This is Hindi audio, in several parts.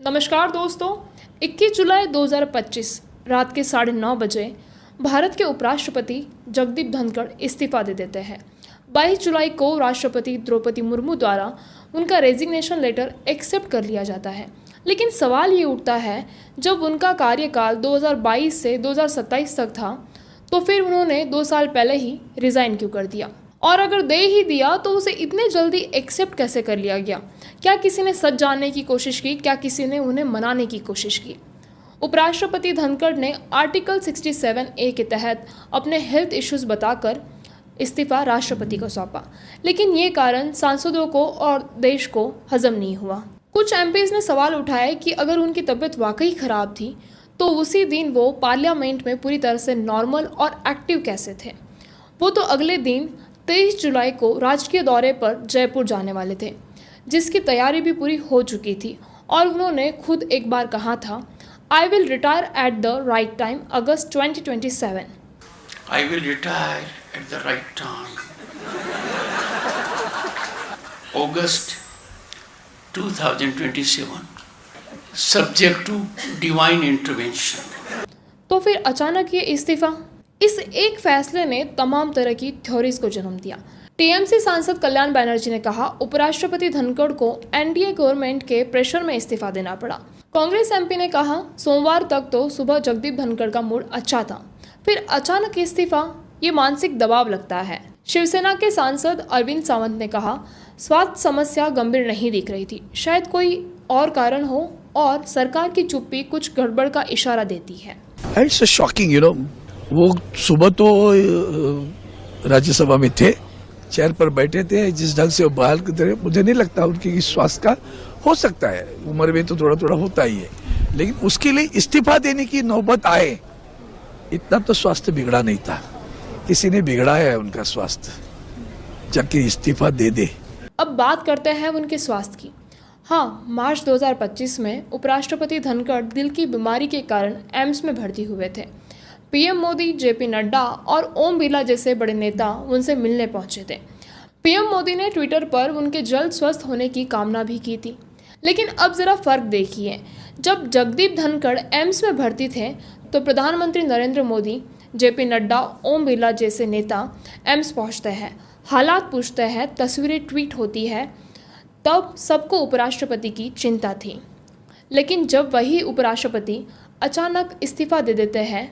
नमस्कार दोस्तों, 21 जुलाई 2025 रात के 9:30 बजे भारत के उपराष्ट्रपति जगदीप धनखड़ इस्तीफा दे देते हैं। 22 जुलाई को राष्ट्रपति द्रौपदी मुर्मू द्वारा उनका रेजिग्नेशन लेटर एक्सेप्ट कर लिया जाता है। लेकिन सवाल ये उठता है, जब उनका कार्यकाल 2022 से 2027 तक था तो फिर उन्होंने 2 साल पहले ही रिज़ाइन क्यों कर दिया? और अगर दे ही दिया तो उसे इतने जल्दी एक्सेप्ट कैसे कर लिया गया? क्या किसी ने सच जानने की कोशिश की? क्या किसी ने उन्हें मनाने की कोशिश की? उपराष्ट्रपति धनखड़ ने आर्टिकल 67A के तहत अपने हेल्थ इश्यूज बताकर इस्तीफा राष्ट्रपति को सौंपा, लेकिन ये कारण सांसदों को और देश को हजम नहीं हुआ। कुछ एमपीज ने सवाल उठाए कि अगर उनकी तबीयत वाकई खराब थी तो उसी दिन वो पार्लियामेंट में पूरी तरह से नॉर्मल और एक्टिव कैसे थे? वो तो अगले दिन 23 जुलाई को राजकीय दौरे पर जयपुर जाने वाले थे, जिसकी तैयारी भी पूरी हो चुकी थी और उन्होंने खुद एक बार कहा था, I will retire at the right time, August 2027। I will retire at the right time. August 2027. Subject to divine intervention. तो फिर अचानक ये इस्तीफा? इस एक फैसले ने तमाम तरह की थ्योरीज को जन्म दिया। टीएमसी सांसद कल्याण बनर्जी ने कहा, उपराष्ट्रपति धनखड़ को एनडीए गवर्नमेंट के प्रेशर में इस्तीफा देना पड़ा। कांग्रेस एमपी ने कहा, सोमवार तक तो सुबह जगदीप धनखड़ का मूड अच्छा था, फिर अचानक इस्तीफा, ये मानसिक दबाव लगता है। शिवसेना के सांसद अरविंद सावंत ने कहा, स्वास्थ्य समस्या गंभीर नहीं दिख रही थी, शायद कोई और कारण हो और सरकार की चुप्पी कुछ गड़बड़ का इशारा देती है। इट्स शॉकिंग, वो सुबह तो राज्यसभा में थे, चेयर पर बैठे थे, जिस ढंग से वो बहाल करते रहे, मुझे नहीं लगता उनकी स्वास्थ्य का हो सकता है, उम्र में तो थोड़ा थोड़ा होता ही है, लेकिन उसके लिए इस्तीफा देने की नौबत आए, इतना तो स्वास्थ्य बिगड़ा नहीं था। किसी ने बिगड़ाया है उनका स्वास्थ्य, जबकि इस्तीफा दे दे। अब बात करते हैं उनके स्वास्थ्य की। हाँ, मार्च 2025 में उपराष्ट्रपति धनखड़ दिल की बीमारी के कारण एम्स में भर्ती हुए थे। पीएम मोदी, जेपी नड्डा और ओम बिरला जैसे बड़े नेता उनसे मिलने पहुंचे थे। पीएम मोदी ने ट्विटर पर उनके जल्द स्वस्थ होने की कामना भी की थी। लेकिन अब जरा फर्क देखिए, जब जगदीप धनखड़ एम्स में भर्ती थे तो प्रधानमंत्री नरेंद्र मोदी, जेपी नड्डा, ओम बिरला जैसे नेता एम्स पहुंचते हैं, हालात पूछते हैं, तस्वीरें ट्वीट होती है, तब सबको उपराष्ट्रपति की चिंता थी। लेकिन जब वही उपराष्ट्रपति अचानक इस्तीफा दे देते हैं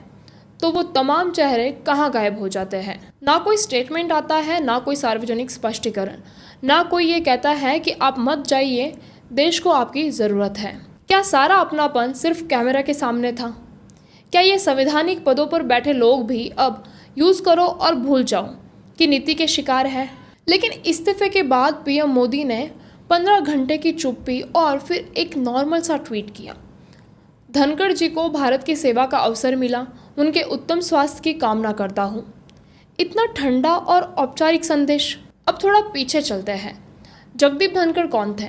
तो वो तमाम चेहरे कहाँ गायब हो जाते हैं। ना कोई स्टेटमेंट आता है, ना कोई सार्वजनिक स्पष्टीकरण, ना कोई ये कहता है कि आप मत जाइए, देश को आपकी ज़रूरत है। क्या सारा अपनापन सिर्फ कैमरा के सामने था? क्या ये संवैधानिक पदों पर बैठे लोग भी अब यूज़ करो और भूल जाओ कि नीति के शिकार है? लेकिन इस्तीफे के बाद पीएम मोदी ने 15 घंटे की चुप्पी और फिर एक नॉर्मल सा ट्वीट किया। धनखड़ जी को भारत की सेवा का अवसर मिला, उनके उत्तम स्वास्थ्य की कामना करता हूँ। इतना ठंडा और औपचारिक संदेश। अब थोड़ा पीछे चलते हैं। जगदीप धनखड़ कौन थे?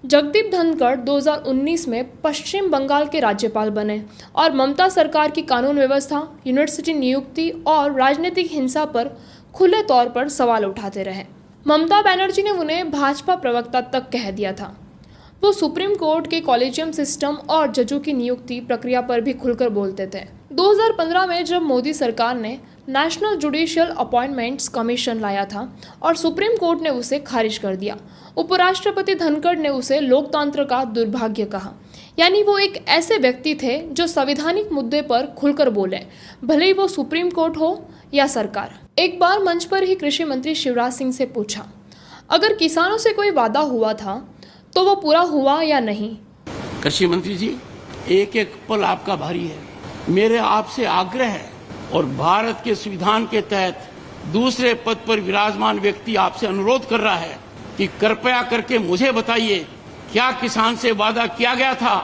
जगदीप धनखड़ 2019 में पश्चिम बंगाल के राज्यपाल बने और ममता सरकार की कानून व्यवस्था, यूनिवर्सिटी नियुक्ति और राजनीतिक हिंसा पर खुले तौर पर सवाल उठाते रहे। ममता बनर्जी ने उन्हें भाजपा प्रवक्ता तक कह दिया था। वो सुप्रीम कोर्ट के कॉलेजियम सिस्टम और जजों की नियुक्ति प्रक्रिया पर भी खुलकर बोलते थे। 2015 में जब मोदी सरकार ने नेशनल जुडिशियल अपॉइंटमेंट्स कमीशन लाया था और सुप्रीम कोर्ट ने उसे खारिज कर दिया, उपराष्ट्रपति धनखड़ ने उसे लोकतंत्र का दुर्भाग्य कहा। यानी वो एक ऐसे व्यक्ति थे जो संवैधानिक मुद्दे पर खुलकर बोले, भले ही वो सुप्रीम कोर्ट हो या सरकार। एक बार मंच पर ही कृषि मंत्री शिवराज सिंह से पूछा, अगर किसानों से कोई वादा हुआ था तो वो पूरा हुआ या नहीं? कृषि मंत्री जी, एक एक पल आपका भारी है। मेरे आपसे आग्रह है और भारत के संविधान के तहत दूसरे पद पर विराजमान व्यक्ति आपसे अनुरोध कर रहा है कि कृपया करके मुझे बताइए, क्या किसान से वादा किया गया था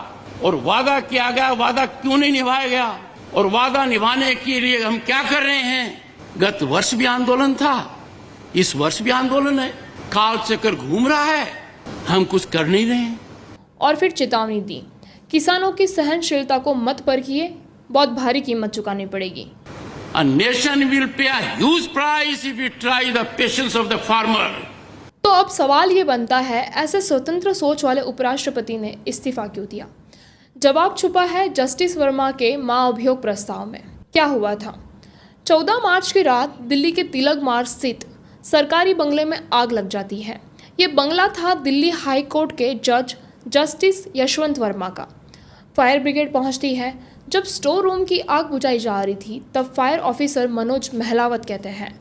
और वादा किया गया वादा क्यों नहीं निभाया गया और वादा निभाने के लिए हम क्या कर रहे हैं? गत वर्ष भी आंदोलन था, इस वर्ष भी आंदोलन है, काल चक्कर घूम रहा है, हम कुछ कर नहीं रहे हैं। और फिर चेतावनी दी, किसानों की सहनशीलता को मत परखिए, बहुत भारी कीमत चुकानी पड़ेगी। A nation will pay a huge price if we try the patience of the farmer. तो अब सवाल ये बनता है, ऐसे स्वतंत्र सोच वाले उपराष्ट्रपति ने इस्तीफा क्यों दिया? जवाब छुपा है जस्टिस वर्मा के महाअभियोग प्रस्ताव में। क्या हुआ था? 14 मार्च की रात दिल्ली के तिलक मार्ग स्थित सरकारी बंगले में आग लग जाती है। ये बंगला था दिल्ली हाई कोर्ट के जज जस्टिस यशवंत वर्मा का। फायर ब्रिगेड पहुंचती है। जब स्टोर रूम की आग बुझाई जा रही थी तब फायर ऑफिसर मनोज महलावत कहते हैं,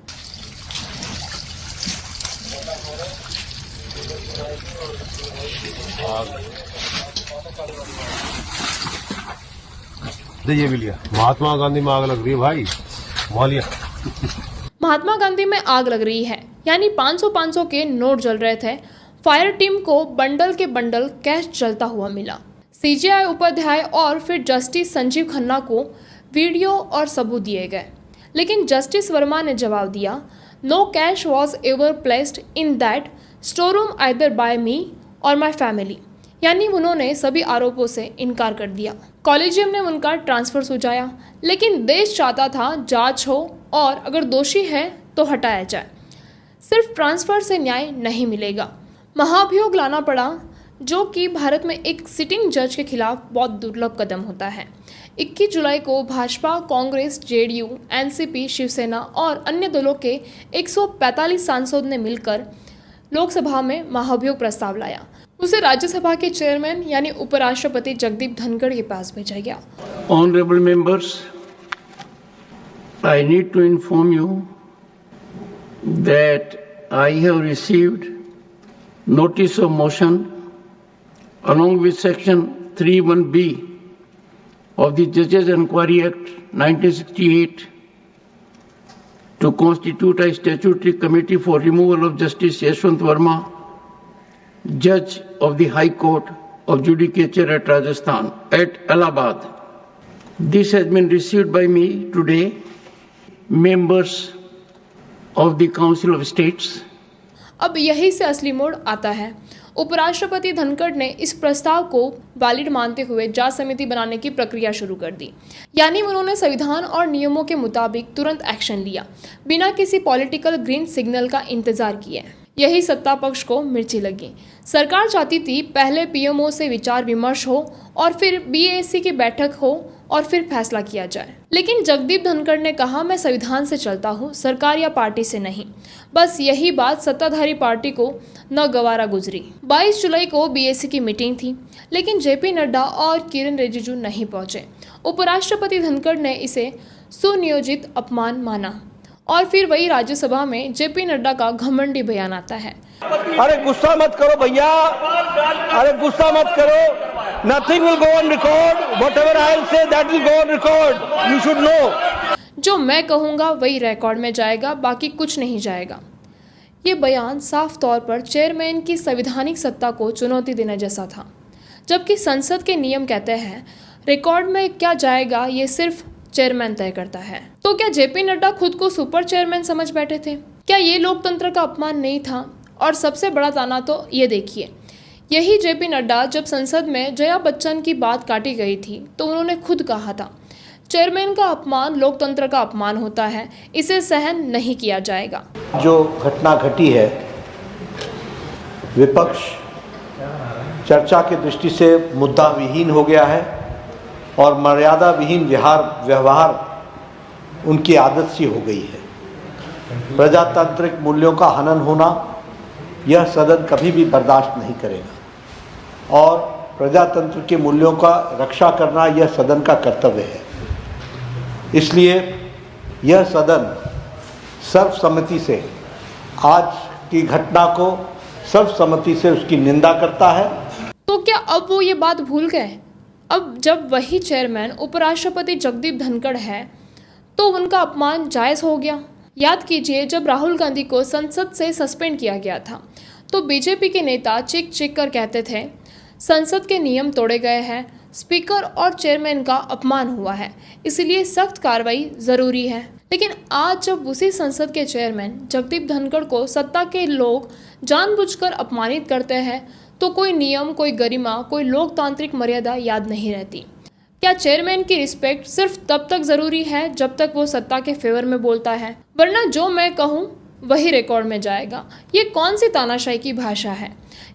ये भी लिया। महात्मा गांधी में आग लग रही है भाई, वहाँ लिया। महात्मा गांधी में आग लग रही है, यानी 500 के नोट जल रहे थे। फायर टीम को बंडल के बंडल कैश जलता हुआ मिला। सीजेआई उपाध्याय और फिर जस्टिस संजीव खन्ना को वीडियो और सबूत दिए गए, लेकिन जस्टिस वर्मा ने जवाब दिया, no cash was ever placed in that store room either by me और माई फैमिली, यानी उन्होंने सभी आरोपों से इनकार कर दिया। कॉलेजियम ने उनका ट्रांसफर सुझाया, लेकिन देश चाहता था जांच हो और अगर दोषी है तो हटाया जाए। सिर्फ ट्रांसफर से न्याय नहीं मिलेगा, महाअभियोग लाना पड़ा, जो कि भारत में एक सिटिंग जज के खिलाफ बहुत दुर्लभ कदम होता है। 21 जुलाई को भाजपा, कांग्रेस, जेडीयू, एनसीपी, शिवसेना और अन्य दलों के 145 सांसदों ने मिलकर लोकसभा में महाअभियोग प्रस्ताव लाया। उसे राज्यसभा के चेयरमैन यानी उपराष्ट्रपति जगदीप धनखड़ के पास भेजा गया। Honorable members, I need to inform you that I have received notice of motion along with section 31B of the Judges Enquiry Act 1968 to constitute a statutory committee for removal of Justice Yashwant Verma, Judge of the High Court of Judicature at Rajasthan at Allahabad. This has been received by me today, members of the Council of States. अब यही से असली मोड़ आता है। उपराष्ट्रपति धनखड़ ने इस प्रस्ताव को वैलिड मानते हुए जांच समिति बनाने की प्रक्रिया शुरू कर दी, यानी उन्होंने संविधान और नियमों के मुताबिक तुरंत एक्शन लिया, बिना किसी पॉलिटिकल ग्रीन सिग्नल का इंतजार किए। यही सत्ता पक्ष को मिर्ची लगी। सरकार चाहती थी पहले पीएमओ से विचार विमर्श हो और फिर बीएसी की बैठक हो और फिर फैसला किया जाए, लेकिन जगदीप धनखड़ ने कहा, मैं संविधान से चलता हूँ, सरकार या पार्टी से नहीं। बस यही बात सत्ताधारी पार्टी को न गवारा गुजरी। 22 जुलाई को बीएसी की मीटिंग थी, लेकिन जेपी नड्डा और किरण रिजिजू नहीं पहुंचे। उपराष्ट्रपति धनखड़ ने इसे सुनियोजित अपमान माना और फिर वही राज्यसभा में जेपी नड्डा का घमंडी बयान आता है, अरे गुस्सा मत करो भैया, अरे गुस्सा मत करो, nothing will go on record, whatever I will say that will go on record, you should know. जो मैं कहूंगा वही रिकॉर्ड में जाएगा, बाकी कुछ नहीं जाएगा। ये बयान साफ तौर पर चेयरमैन की संवैधानिक सत्ता को चुनौती देने जैसा था, जबकि संसद के नियम कहते हैं रिकॉर्ड में क्या जाएगा ये सिर्फ चेयरमैन तय करता है। तो क्या जेपी नड्डा खुद को सुपर चेयरमैन समझ बैठे थे? क्या ये लोकतंत्र का अपमान नहीं था? और सबसे बड़ा ताना तो ये देखिए, यही जेपी नड्डा जब संसद में जया बच्चन की बात काटी गई थी तो उन्होंने खुद कहा था, चेयरमैन का अपमान लोकतंत्र का अपमान होता है, इसे सहन नहीं किया जाएगा। जो घटना घटी है, विपक्ष चर्चा की दृष्टि से मुद्दा विहीन हो गया है और मर्यादा विहीन व्यवहार उनकी आदत सी हो गई है। प्रजातांत्रिक मूल्यों का हनन होना यह सदन कभी भी बर्दाश्त नहीं करेगा और प्रजातंत्र के मूल्यों का रक्षा करना यह सदन का कर्तव्य है। इसलिए यह सदन सर्वसम्मति से आज की घटना को सर्वसम्मति से उसकी निंदा करता है। तो क्या अब वो ये बात भूल गए? अब जब वही चेयरमैन उपराष्ट्रपति जगदीप धनखड़ है तो उनका अपमान जायज़ हो गया। याद कीजिए, जब राहुल गांधी को संसद से सस्पेंड किया गया था तो बीजेपी के नेता चीख चीख कर कहते थे, संसद के नियम तोड़े गए हैं, स्पीकर और चेयरमैन का अपमान हुआ है, इसलिए सख्त कार्रवाई ज़रूरी है। लेकिन आज जब उसी संसद के चेयरमैन जगदीप धनखड़ को सत्ता के लोग जानबूझकर अपमानित करते हैं तो कोई नियम, कोई गरिमा, कोई लोकतांत्रिक मर्यादा याद नहीं रहती। क्या चेयरमैन की रिस्पेक्ट सिर्फ तब तक ज़रूरी है जब तक वो सत्ता के फेवर में बोलता है? वरना जो मैं कहूँ वही रिकॉर्ड में जाएगा। ये कौन सी तानाशाही की भाषा है?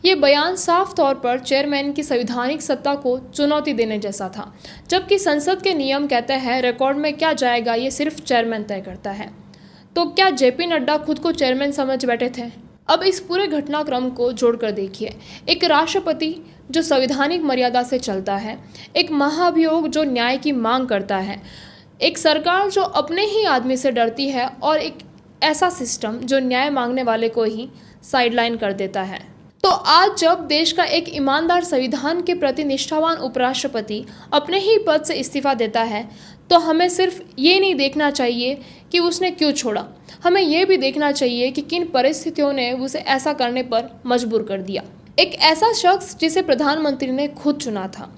ये बयान साफ तौर पर चेयरमैन की संवैधानिक सत्ता को चुनौती देने जैसा था, जबकि संसद के नियम कहते हैं रिकॉर्ड में क्या जाएगा ये सिर्फ चेयरमैन तय करता है। तो क्या जेपी नड्डा खुद को चेयरमैन समझ बैठे थे? अब इस पूरे घटनाक्रम को जोड़कर देखिए। एक राष्ट्रपति जो संवैधानिक मर्यादा से चलता है, एक महाभियोग जो न्याय की मांग करता है, एक सरकार जो अपने ही आदमी से डरती है और एक ऐसा सिस्टम जो न्याय मांगने वाले को ही साइडलाइन कर देता है। तो आज जब देश का एक ईमानदार संविधान के प्रति निष्ठावान उपराष्ट्रपति अपने ही पद से इस्तीफा देता है, तो हमें सिर्फ ये नहीं देखना चाहिए कि उसने क्यों छोड़ा, हमें ये भी देखना चाहिए कि किन परिस्थितियों ने उसे ऐसा करने पर मजबूर कर दिया। एक ऐसा शख्स जिसे प्रधानमंत्री ने खुद चुना था,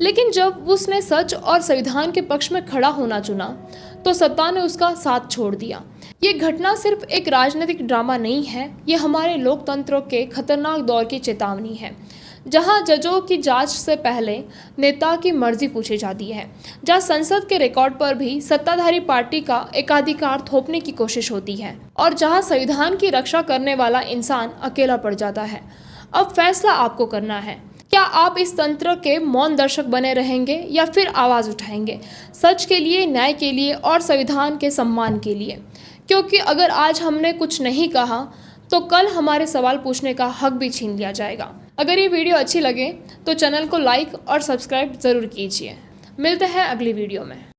लेकिन जब उसने सच और संविधान के पक्ष में खड़ा होना चुना तो सत्ता ने उसका साथ छोड़ दिया। ये घटना सिर्फ एक राजनीतिक ड्रामा नहीं है, ये हमारे लोकतंत्र के खतरनाक दौर की चेतावनी है, जहां जजों की जांच से पहले नेता की मर्जी पूछी जाती है, जहां संसद के रिकॉर्ड पर भी सत्ताधारी पार्टी का एकाधिकार थोपने की कोशिश होती है और जहां संविधान की रक्षा करने वाला इंसान अकेला पड़ जाता है। अब फैसला आपको करना है। क्या आप इस तंत्र के मौन दर्शक बने रहेंगे या फिर आवाज़ उठाएंगे सच के लिए, न्याय के लिए और संविधान के सम्मान के लिए? क्योंकि अगर आज हमने कुछ नहीं कहा तो कल हमारे सवाल पूछने का हक भी छीन लिया जाएगा। अगर ये वीडियो अच्छी लगे तो चैनल को लाइक और सब्सक्राइब ज़रूर कीजिए। मिलते हैं अगली वीडियो में।